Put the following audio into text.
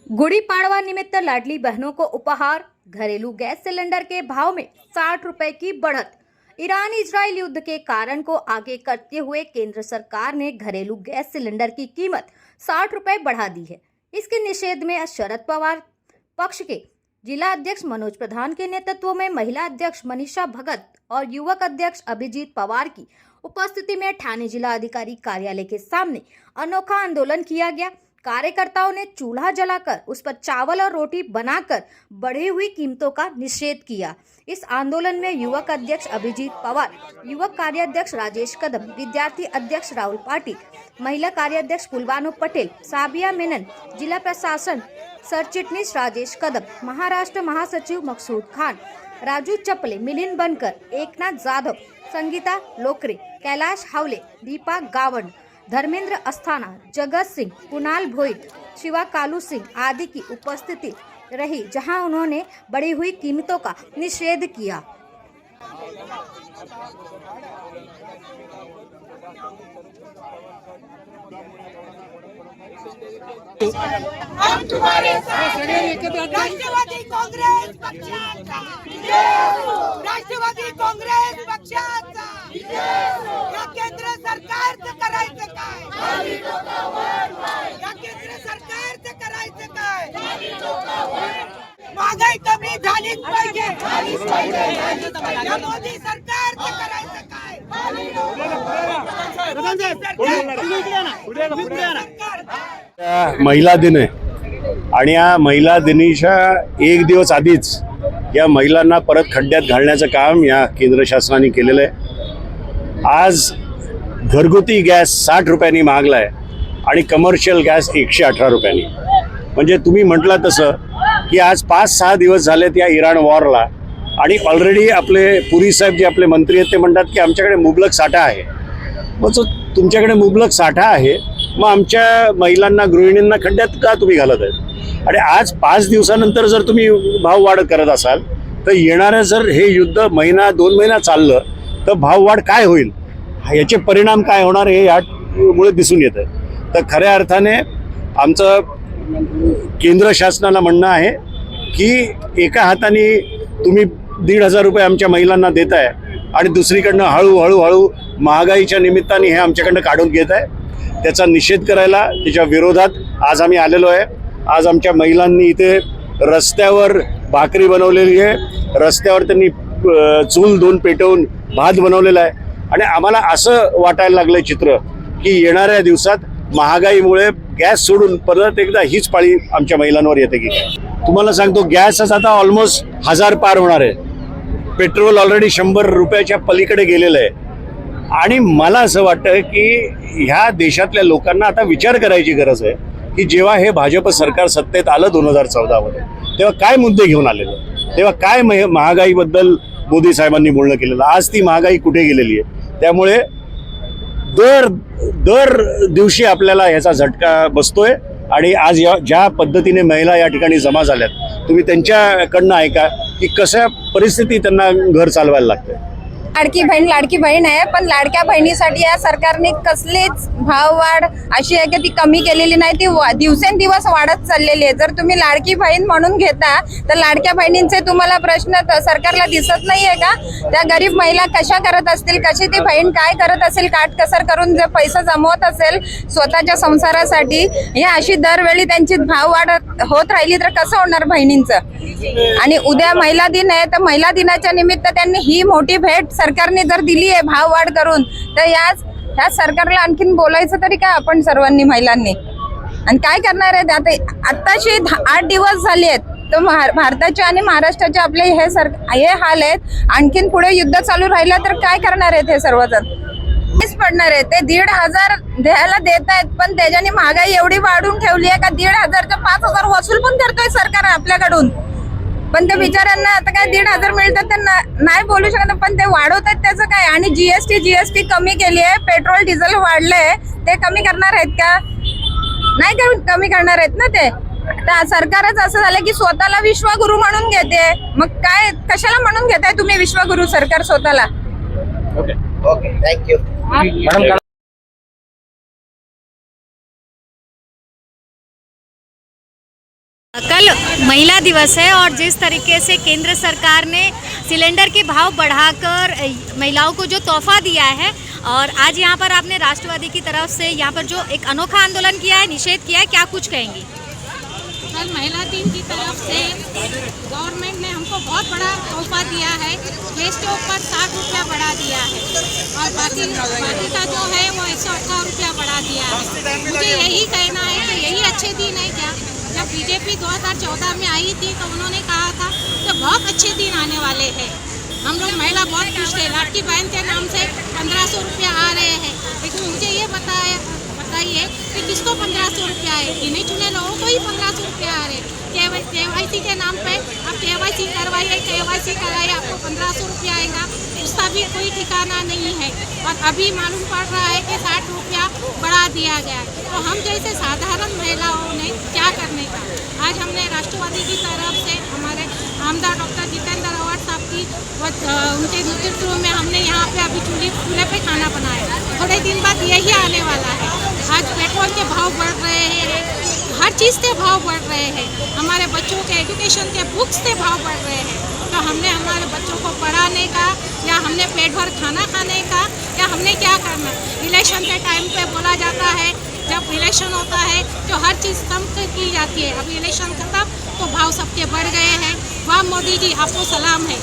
गुड़ी पाड़वा निमित्त लाडली बहनों को उपहार, घरेलू गैस सिलेंडर के भाव में 60 रुपए की बढ़त। ईरान इजराइल युद्ध के कारण को आगे करते हुए केंद्र सरकार ने घरेलू गैस सिलेंडर की कीमत 60 रुपए बढ़ा दी है। इसके निषेध में शरद पवार पक्ष के जिला अध्यक्ष मनोज प्रधान के नेतृत्व में महिला अध्यक्ष मनीषा भगत और युवक अध्यक्ष अभिजीत पवार की उपस्थिति में ठाणे जिला अधिकारी कार्यालय के सामने अनोखा आंदोलन किया गया। कार्यकर्ताओं ने चूल्हा जलाकर उस पर चावल और रोटी बनाकर बढ़ी हुई कीमतों का निषेध किया। इस आंदोलन में युवक अध्यक्ष अभिजीत पवार, युवक कार्याध्यक्ष राजेश कदम, विद्यार्थी अध्यक्ष राहुल पाटिल, महिला कार्याध्यक्ष पुलवानो पटेल, साबिया मेनन, जिला प्रशासन सर चिटनीस राजेश कदम, महाराष्ट्र महासचिव मकसूद खान, राजू चपले, मिलिंद बनकर, एकनाथ जाधव, संगीता लोकरे, कैलाश हावले, दीपा गावंड, धर्मेंद्र अस्थाना, जगत सिंह, कुणाल भोईर, शिवा कालू सिंह आदि की उपस्थिति रही, जहां उन्होंने बढ़ी हुई कीमतों का निषेध किया। हम तुम्हारे साथ राष्ट्रवादी काँग्रेस पक्षाचा, राष्ट्रवादी काँग्रेस पक्षाचा या केंद्र सरकारचं करायचं काय? या केंद्र सरकारचं करायचं काय? महागाई कमी झालीच पाहिजे। या मोदी सरकारचं करायचं काय? महिला दिन आहे आणि या महिला दिनीच्या एक दिवस आधीच या महिलांना परत खड्ड्यात घालण्याचं काम या केंद्र शासनाने केलेलं आहे। आज घरगुती गॅस 60 रुपयांनी महागला आहे आणि कमर्शियल गॅस 118 रुपयांनी। म्हणजे तुम्ही म्हटलं तसं की आज 5-6 दिवस झालेत या इराण वॉरला आणि ऑलरेडी आपले पुरी साहेब जे आपले मंत्री आहेत ते म्हणतात की आमच्याकडे मुबलक साठा आहे। मग जो तुमच्याकडे मुबलक साठा आहे, मग आमच्या महिलांना, गृहिणींना खड्ड्यात का तुम्ही घालत आहेत? आणि आज 5 दिवसानंतर जर तुम्ही भाव वाढ करत असाल तर येणारं जर हे युद्ध महिना 2 महिना चाललं तर भाववाढ काय होईल, याचे परिणाम काय होणार हे यामुळे दिसून येतं। तर खऱ्या अर्थाने आमचं केंद्र शासनाला म्हणणं आहे की एका हाताने तुम्ही 1,500 रुपये आमच्या महिलांना देत आहे आणि दुसरीकडनं हळूहळू महागाईच्या निमित्ताने हे आमच्याकडनं काढून घेत आहे। त्याचा निषेध करायला, त्याच्या विरोधात आज आम्ही आलेलो आहे। आज आमच्या महिलांनी इथे रस्त्यावर भाकरी बनवलेली आहे, रस्त्यावर त्यांनी चूल 2 पेटवून भात बनवलेला आहे आणि आम्हाला असं वाटायला लागलं चित्र की येणाऱ्या दिवसात महागाईमुळे गॅस सोडून परत एकदा हीच पाळी आमच्या महिलांवर येते की काय। तुम्हाला सांगतो, गॅसच आता ऑलमोस्ट 1000 पार होणार आहे, पेट्रोल ऑलरेडी 100 रुपयाच्या पलीकडे गेलेलं आहे आणि मला असं वाटतं की ह्या देशातल्या लोकांना आता विचार करायची गरज आहे की जेव्हा हे भाजप सरकार सत्तेत आलं 2014 मध्ये, तेव्हा काय मुद्दे घेऊन आलेलं, तेव्हा काय महागाईबद्दल मोदी साहेबांनी बोलणं केलेलं, आज ती महागाई कुठे गेलेली आहे। त्यामुळे दर दिवशी आपल्याला ह्याचा झटका बसतोय आणि आज ज्या पद्धतीने महिला या ठिकाणी जमा झाल्यात, तुम्ही त्यांच्याकडनं ऐका की कशा परिस्थिती त्यांना घर चालवायला लागतंय। लाडकी बहीण आहे, पण लाडक्या बहिणीसाठी या सरकारने कसलीच भाववाढ अशी आहे की ती कमी केलेली नाही, ती दिवसेंदिवस वाढत चाललेली आहे। जर तुम्ही लाडकी बहीण म्हणून घेता तर लाडक्या बहिणींचे तुम्हाला प्रश्न सरकारला दिसत नाहीये का? त्या गरीब महिला कशा करत असतील, कशी ती बहीण काय करत असेल, काटकसर करून जे पैसा जमवत असेल स्वतःच्या संसारासाठी, हे अशी दरवेळी त्यांची भाववाढ होत राहिली तर कसं होणार बहिणींचं? आणि उद्या महिला दिन आहे, तर महिला दिनाच्या निमित्त त्यांनी ही मोठी भेट सरकारने जर दिली आहे भाववाढ करून, तर ह्या सरकारला आणखीन बोलायचं तरी काय आपण सर्वांनी महिलांनी? आणि काय करणार आहेत? आताशी 8 दिवस झाले आहेत, तर भारताचे आणि महाराष्ट्राचे आपले हे हाल आहेत। आणखीन पुढे युद्ध चालू राहिलं तर काय करणार आहेत हे सर्वजण? पडणार आहे ते 1,500 द्यायला देत आहेत, पण त्याच्याने महागाई एवढी वाढून ठेवली आहे का 1,500चं 5,000 वसूल पण करतोय सरकार आपल्याकडून। पण त्या बिचाऱ्यांना आता काय 1,500 मिळतात, त्यांना नाही बोलू शकत, पण ते वाढवतात त्याचं काय? आणि जीएसटी कमी केली आहे, पेट्रोल डिझेल वाढलंय, ते कमी करणार आहेत का? नाही कमी करणार आहेत ना ते। आता सरकारच असं झालं की स्वतःला विश्वगुरु म्हणून घेते, मग काय कशाला म्हणून घेताय तुम्ही विश्वगुरु सरकार स्वतःला? Okay, thank you. कल महिला दिवस है और जिस तरीके से केंद्र सरकार ने सिलेंडर के भाव बढ़ाकर महिलाओं को जो तोहफा दिया है और आज यहाँ पर आपने राष्ट्रवादी की तरफ से यहाँ पर जो एक अनोखा आंदोलन किया है, निषेध किया है, क्या कुछ कहेंगी? कल महिला दिन की तरफ से गवर्नमेंट ने हमको बहुत बड़ा तोहफा दिया है। गैस के ऊपर 60 रुपया बढ़ा दिया है और बाकी का जो है वो 118 रुपया बढ़ा दिया है। मुझे यही कहना है कि यही अच्छे दिन है क्या? जब बीजेपी 2014 में आई थी तो उन्होंने कहा था कि बहुत अच्छे दिन आने वाले हैं। हम लोग महिला बहुत खुश थे, लाडकी बहन के नाम से 1500 रुपया आ रहे हैं। लेकिन मुझे ये बताइए कि किसको 1500 रुपया है? गिने चुने लोगों को ही 1500 रुपया आ रहे हैं। KYC के नाम पे आप KYC करवाइए, KYC कराइए, आपको 1500 रुपया आएगा, उसका भी कोई ठिकाना नहीं है। और अभी मालूम पड़ रहा है कि 60 रुपया बढ़ा दिया गया है। तो हम जैसे साधारण महिलाओं ने क्या करने का? आज हमने राष्ट्रवादी की तरफ से हमारे आमदार डॉक्टर जितेंद्र अवार्ड साहब की उनके नेतृत्व में हमने यहाँ पे अभी चूल्हे पे खाना बनाया। थोड़े दिन बाद यही आने वाला है। आज पेट्रोल के भाव बढ़ रहे हैं, हर चीज़ के भाव बढ़ रहे हैं, हमारे बच्चों के एजुकेशन के बुक्स के भाव बढ़ रहे हैं। तो हमने हमारे बच्चों को पढ़ाने का या हमने पेट भर खाना खाने का या हमने क्या करना? इलेक्शन के टाइम पे बोला जाता है जब इलेक्शन होता है तो हर चीज़ कम की जाती है। अभी इलेक्शन खत्म तो भाव सबके बढ़ गए हैं। वाह मोदी जी, आपको सलाम है।